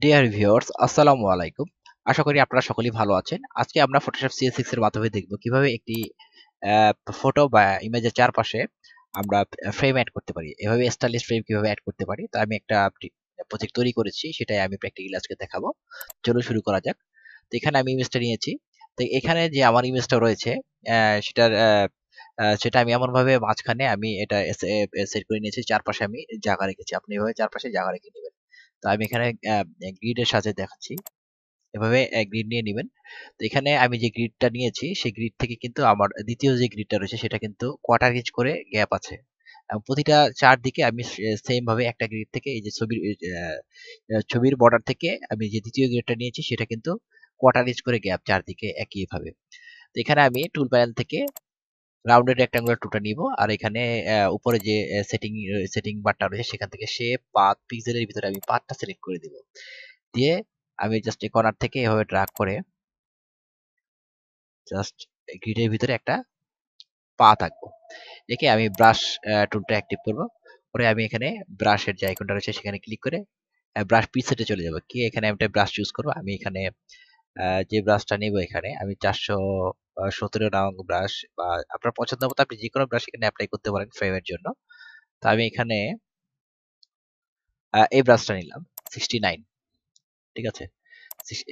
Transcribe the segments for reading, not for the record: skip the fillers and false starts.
Dear viewers, আসসালামু আলাইকুম। আশা করি আপনারা সকলেই ভালো আছেন। আজকে আমরা ফটোশপ CS6 এর মাধ্যমে দেখব কিভাবে একটি ফটো বা ইমেজের চারপাশে আমরা ফ্রেম এড করতে পারি। এভাবে স্টাইলিশ ফ্রেম কিভাবে এড করতে পারি। তো আমি একটা প্রজেক্ট তৈরি করেছি, সেটাই আমি প্র্যাকটিক্যালি আজকে দেখাবো। চলুন শুরু করা যাক। তো এখানে আমি ইমেজটা নিয়েছি। তো এখানে যে আমার ইমেজটা রয়েছে সেটার সেটা আমি এমনভাবে মাঝখানে আমি এটা সেট করে নিয়েছি, চারপাশে আমি জায়গা রেখেছি। আপনি এভাবে চারপাশে জায়গা রেখে নেবেন। তো আমি এখানে গ্রিডের সাথে দেখাচ্ছি। এভাবে গ্রিড নিয়ে নিবেন। তো এখানে আমি যে গ্রিডটা নিয়েছি সেই গ্রিড থেকে কিন্তু আমার দ্বিতীয় যে গ্রিডটা রয়েছে সেটা কিন্তু কোয়ার্টার ইঞ্চ করে গ্যাপ আছে। প্রতিটা চারদিকে আমি সেম ভাবে একটা গ্রিড থেকে এই যে ছবির বর্ডার থেকে আমি যে দ্বিতীয় গ্রিডটা নিয়েছি সেটা কিন্তু কোয়ার্টার ইঞ্চ করে গ্যাপ চারদিকে একই ভাবে। তো এখানে আমি টুল প্যানেল থেকে রাউন্ডেড রেক্ট্যাঙ্গুলার টুলটা নিব, আর এখানে উপরে যে সেটিং বারটা রয়েছে সেখান থেকে শেপ পাথ পিক্সেলের ভিতরে আমি পাথটা সিলেক্ট করে দিব। দিয়ে আমি জাস্ট এই কর্নার থেকে এভাবে ড্রাগ করে জাস্ট গ্রিডের ভিতরে একটা পাথ আঁকবো। একে আমি ব্রাশ টুলটা অ্যাক্টিভ করব। পরে আমি এখানে ব্রাশের যে আইকনটা রয়েছে সেখানে ক্লিক করে ব্রাশ প্রিসেটে চলে যাব। কি এখানে আমি একটা ব্রাশ চুজ করব। আমি এখানে যে ব্রাশটা নিব এখানে আমি 417 নং ব্রাশ বা আপনার পছন্দ মতো আপনি যে কোনো ব্রাশ এখানে অ্যাপ্লাই করতে পারেন ফ্রেমের জন্য। তো আমি এখানে এই ব্রাশটা নিলাম 69। ঠিক আছে,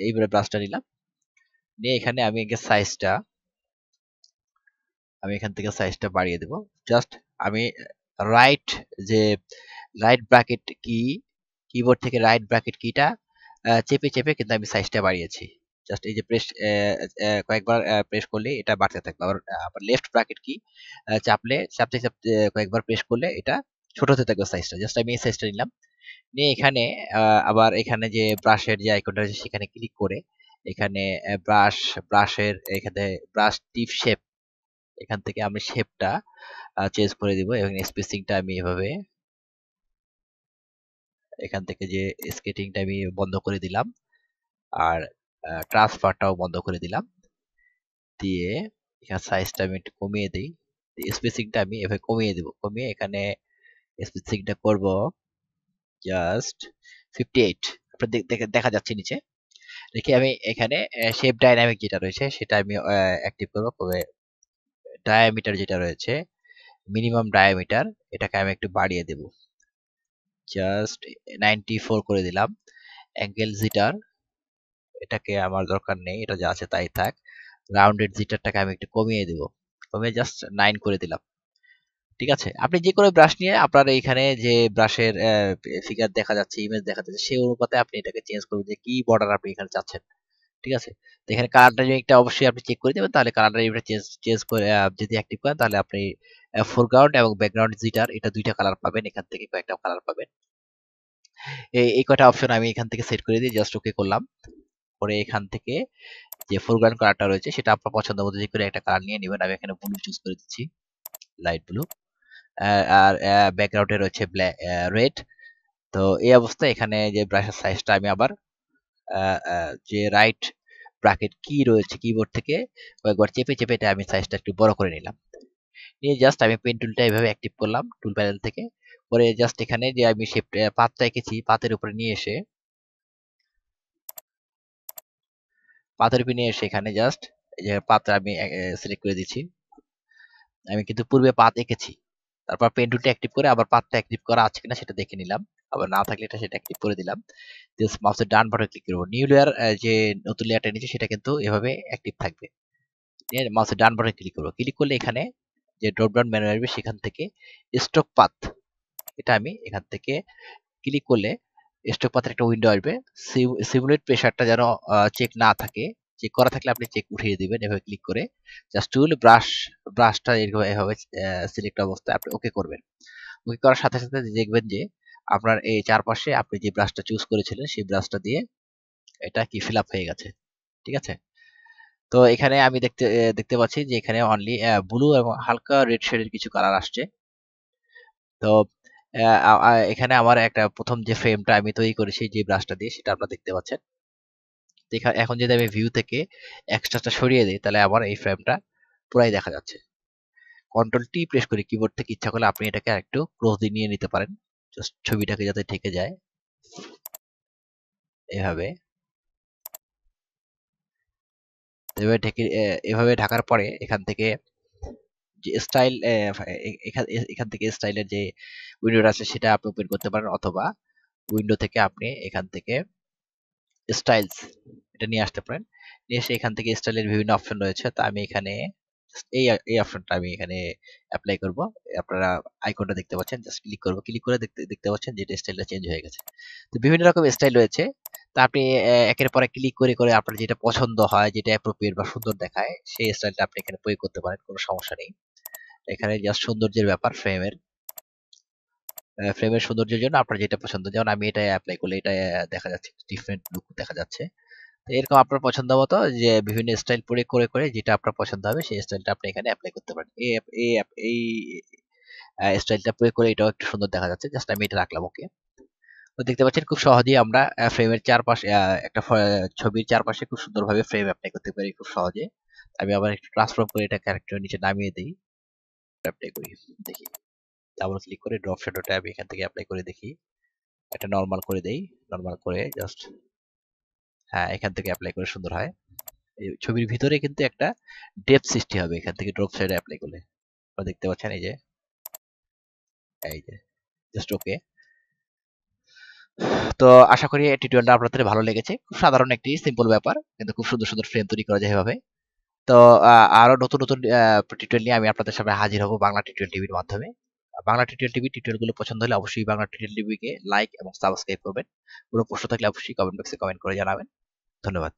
এই ব্রাশটা নিলাম। নিয়ে এখানে আমি এখান থেকে সাইজটা বাড়িয়ে দেব। জাস্ট আমি রাইট যে রাইট ব্র্যাকেট কিবোর্ড থেকে রাইট ব্র্যাকেট কিটা চেপে চেপে কিন্তু আমি সাইজটা বাড়িয়েছি। জাস্ট এই যে কয়েকবার প্রেস করলে এটা বাড়তে থাকবে। আবার লেফট ব্র্যাকেট কি চাপতে চাপতে কয়েকবার প্রেস করলে এটা ছোট হতে থাকবে সাইজটা। জাস্ট আমি এই সাইজটা নিলাম। নিয়ে এখানে আবার এখানে যে ব্রাশের যে আইকনটা আছে সেখানে ক্লিক করে এখানে ব্রাশের এখানে ব্রাশ টিপ শেপ, এখান থেকে আমি শেপটা চেঞ্জ করে দিব এবং স্পেসিংটা আমি এভাবে এখান থেকে যে স্কেটিংটা আমি বন্ধ করে দিলাম, আর ট্রান্সফারটাও বন্ধ করে দিলাম। দিয়ে এখানে সাইজটা আমি একটু কমিয়ে দিই। স্পেসিংটা আমি এভাবে কমিয়ে দেব। কমিয়ে এখানে স্পেসিংটা করব জাস্ট 58। আপনার দেখা যাচ্ছে নিচে। রেখে আমি এখানে শেপ ডাইনামিক যেটা রয়েছে সেটা আমি অ্যাক্টিভ করব। তবে ডায়ামিটার যেটা রয়েছে মিনিমাম ডায়ামিটার এটাকে আমি একটু বাড়িয়ে দেব। জাস্ট 94 করে দিলাম। অ্যাঙ্গেল জিটার এটাকে আমার দরকার নেই, এটা যা আছে তাই থাক। রাউন্ডেড জিটারটাকে আমি একটু কমিয়ে দেব। কমিয়ে জাস্ট 9 করে দিলাম। ঠিক আছে, আপনি যে কোনো ব্রাশ নিয়ে আপনার এইখানে যে ব্রাশের ফিগার দেখা যাচ্ছে, ইমেজ দেখা যাচ্ছে, সেই অনুপাতে আপনি এটাকে চেঞ্জ করবেন যে কি বর্ডার আপনি এখানে চাচ্ছেন। ঠিক আছে, তো এখানে কালার টাইমিংটা অবশ্যই আপনি চেক করে দেবেন। তাহলে কালার টাইমিংটা চেঞ্জ চেঞ্জ করে যদি অ্যাক্টিভ করেন তাহলে আপনি ফোরগ্রাউন্ড এবং ব্যাকগ্রাউন্ড জিটার এটা দুইটা কালার পাবেন। এখান থেকে কয়েকটা কালার পাবেন। এই কয়টা অপশন আমি এখান থেকে সেট করে দিয়ে জাস্ট ওকে করলাম। পরে এখান থেকে যে ফোরগ্রাউন্ড কালারটা রয়েছে সেটা আপনার পছন্দ মতো যে করে একটা কালার নিয়ে নেবেন। আমি এখানে ব্লু চুজ করে দিচ্ছি, লাইট ব্লু। আর ব্যাকগ্রাউন্ডে রয়েছে ব্ল্যাক রেড। তো এই অবস্থায় এখানে যে ব্রাশের সাইজটা আমি আবার যে রাইট ব্র্যাকেট কি রয়েছে কিবোর্ড থেকে কয়েকবার চেপে চেপে এটা আমি সাইজটা একটু বড় করে নিলাম। নিয়ে জাস্ট আমি পেন টুলটা এভাবে অ্যাক্টিভ করলাম টুল প্যানেল থেকে। পরে জাস্ট এখানে যে আমি শেপ পাতটা এঁকেছি পাতের উপরে নিয়ে এসে এখানে জাস্ট এই যে পাতটা আমি সিলেক্ট করে দিচ্ছি। আমি কিন্তু পূর্বে পাত এঁকেছি। তারপর পেন টুলটা অ্যাক্টিভ করে আবার পাতটা অ্যাক্টিভ করা আছে কিনা সেটা দেখে নিলাম। আবার না থাকলে সেটা অ্যাক্টিভ করে দিলাম। জাস্ট মাউসের ডান বাটনে ক্লিক করব। নিউ লেয়ার যে নতুন লেয়ারটা নিচে সেটা কিন্তু এভাবে অ্যাক্টিভ থাকবে। নিয়ে মাউসের ডান বাটনে ক্লিক করব। ক্লিক করলে এখানে যে ড্রপ ডাউন মেনু আসবে সেখান থেকে স্টক পাথ, এটা আমি এখান থেকে ক্লিক করলে স্টক পাথের একটা উইন্ডো আসবে। সিমুলেট প্রেসারটা যেন চেক না থাকে, চেক করা থাকলে আপনি চেক উঠিয়ে দিবেন এভাবে ক্লিক করে। জাস্ট টুল ব্রাশটা এভাবে সিলেক্ট অবস্থায় আপনি ওকে করবেন। ওকে করার সাথে সাথে দেখবেন যে আপনার এই চারপাশে আপনি যে ব্রাশটা চুজ করেছিলেন সেই ব্রাশটা দিয়ে এটা কি ফিল আপ হয়ে গেছে। ঠিক আছে, তো এখানে আমি দেখতে পাচ্ছি যে এখানে অনলি ব্লু এবং হালকা রেড শেডের কিছু কালার আসছে। তো এখানে আমার একটা প্রথম যে ফ্রেমটা আমি তৈরি করেছি যে ব্রাশটা দিয়ে সেটা আপনারা দেখতে পাচ্ছেন। এখন যদি আমি ভিউ থেকে এক্সট্রাটা সরিয়ে দিই তাহলে আমার এই ফ্রেমটা পুরাই দেখা যাচ্ছে। কন্ট্রোল টি প্রেস করে কিবোর্ড থেকে ইচ্ছা করলে আপনি এটাকে একটু ক্লোজ দিয়ে নিয়ে নিতে পারেন, জাস্ট ছবিটাকে যাতে ঢেকে যায়। এভাবে এভাবে ঢেকে এভাবে ঢাকার পরে এখান থেকে যে স্টাইল এখান থেকে স্টাইলের যে উইন্ডোটা আছে সেটা আপনি ওপেন করতে পারেন, অথবা উইন্ডো থেকে আপনি এখান থেকে স্টাইলস এটা নিয়ে আসতে পারেন। নিয়ে এসে এখান থেকে স্টাইলের বিভিন্ন অপশন রয়েছে, তো আমি এখানে এই অপশনটা আমি এখানে অ্যাপ্লাই করব। আপনারা আইকনটা দেখতে পাচ্ছেন, জাস্ট ক্লিক করব, ক্লিক করে দেখতে দেখতে পাচ্ছেন যে স্টাইলটা চেঞ্জ হয়ে গেছে। তো বিভিন্ন রকম স্টাইল রয়েছে, তো আপনি একের পর এক ক্লিক করে করে আপনার যেটা পছন্দ হয়, যেটা অ্যাপ্রোপ্রিয়েট বা সুন্দর দেখায় সেই স্টাইলটা আপনি এখানে প্রয়োগ করতে পারেন, কোনো সমস্যা নেই। এখানে জাস্ট সৌন্দর্যের ব্যাপার, ফ্রেমের সৌন্দর্যের জন্য আপনার যেটা পছন্দ, যেমন আমি এটা অ্যাপ্লাই করলে এটা দেখা যাচ্ছে ডিফারেন্ট লুক দেখা যাচ্ছে। তো এরকম আপনার পছন্দ মতো যে বিভিন্ন স্টাইল প্রয়োগ করে করে যেটা আপনার পছন্দ হবে সেই স্টাইলটা আপনি এখানে অ্যাপ্লাই করতে পারেন। এই স্টাইলটা প্রয়োগ করে এটাও একটু সুন্দর দেখা যাচ্ছে, জাস্ট আমি এটা রাখলাম, ওকে। তো দেখতে পাচ্ছেন খুব সহজেই আমরা ফ্রেমের চারপাশে একটা ছবির চারপাশে খুব সুন্দরভাবে ফ্রেম অ্যাপ্লাই করতে পারি খুব সহজে। আমি আবার একটু ট্রান্সফর্ম করে এটা ক্যারেক্টারের নিচে নামিয়ে দিই, অ্যাপ্লাই করি, দেখি। ডাবল ক্লিক করে ড্রপ শ্যাডোটা আমি এখান থেকে অ্যাপ্লাই করে দেখি, একটা নরমাল করে দেই, নরমাল করে জাস্ট, হ্যাঁ এখান থেকে অ্যাপ্লাই করে সুন্দর হয়। এই ছবির ভিতরে কিন্তু একটা ডেপথ সৃষ্টি হবে এখান থেকে ড্রপ শ্যাডো অ্যাপ্লাই করলে। আপনারা দেখতে পাচ্ছেন এই যে জাস্ট ওকে। তো আশা করি এই টিউটোরিয়ালটা আপনাদের ভালো লেগেছে। খুব সাধারণ একটি সিম্পল ব্যাপার, কিন্তু খুব সুন্দর সুন্দর ফ্রেম তৈরি করা যায় এভাবে। তো আরো নতুন নতুন টিউটোরিয়াল নিয়ে আমি আপনাদের সামনে হাজির হব বাংলা টিউটোরিয়াল টিভির মাধ্যমে। বাংলা টিউটোরিয়াল টিভি টিউটোরিয়ালগুলো পছন্দ হলে অবশ্যই বাংলা টিউটোরিয়াল টিভিকে লাইক এবং সাবস্ক্রাইব করবেন। কোনো প্রশ্ন থাকলে অবশ্যই কমেন্ট বক্সে কমেন্ট করে জানাবেন। ধন্যবাদ।